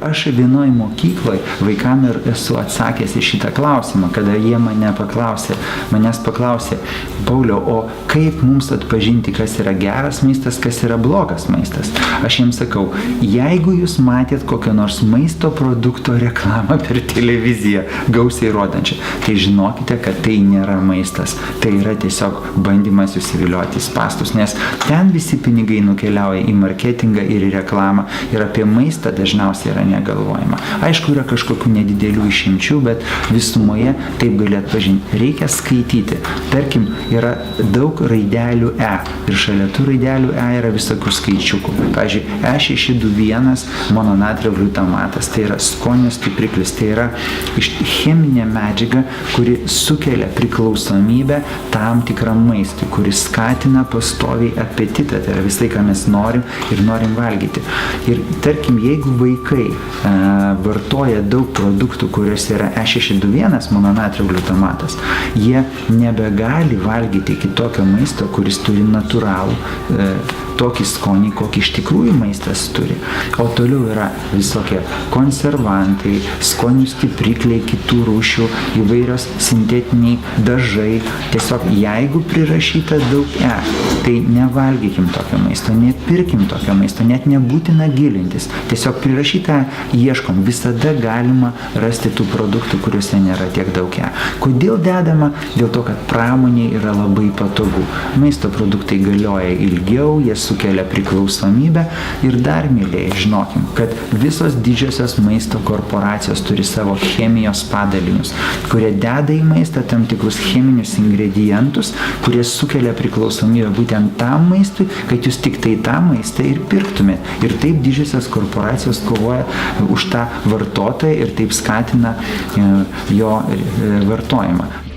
aš vienoj mokykloje vaikam ir esu atsakęs į šitą klausimą, kada jie manęs paklausė, Pauliau, o kaip mums atpažinti, kas yra geras maistas, kas yra blogas maistas? Aš jiems sakau, jeigu jūs matėt kokią nors maisto produkto reklamą per televiziją, gausiai rodančią, tai žinokite, kad tai nėra maistas. Tai yra tiesiog bandymas susivilioti spąstus, nes ten visi pinigai nukeliauja į marketingą ir į reklamą ir apie maistą dažniausiai yra negalvojama. Aišku, yra kažkokių nedidelių išimčių, bet visumoje taip gali atpažinti. Reikia skaityti. Tarkim, yra daug raidelių E ir šalia tų raidelių E yra visokių skaičiukų. Pavyzdžiui, E621 mononatrio glutamatas, tai yra skonio stipriklis, tai yra cheminė medžiaga, kuri sukelia priklausomybę tam tikram maistui, kuris skatina pastoviai apetitą, tai yra visai, ką mes norim ir norim valgyti. Ir tarkim, jeigu vaikai vartoja daug produktų, kuriuose yra E621 mononatrio glutamatas, jie nebegali valgyti kitokio maisto, kuris turi natūralų tokį skonį, kokį iš tikrųjų maistas turi. O toliau yra visokie konservantai, skonių stiprikliai, kitų rūšių, įvairios sintetiniai dažai. Tiesiog jeigu prirašyta daug E, tai nevalgykim tokio maisto, nepirkim tokio maisto, net nebūtina gilintis. Tiesiog prirašyta ieškom, visada galima rasti tų produktų, kuriuose nėra tiek daug E. Kodėl dedama? Dėl to, kad pramoniai yra labai patogu. Maisto produktai galioja ilgiau, jie sukelia priklausomybę ir dar, mėlyje, žinokim, kad visos didžiosios maisto korporacijos turi savo chemijos padalinius, kurie deda į maistą tam tikrus cheminius ingredientus, kurie sukelia priklausomybę būtent tam maistui, kad jūs tik tai tą maistą ir pirktumėt. Ir taip didžiosios korporacijos kovoja už tą vartotoją ir taip skatina jo vartojimą.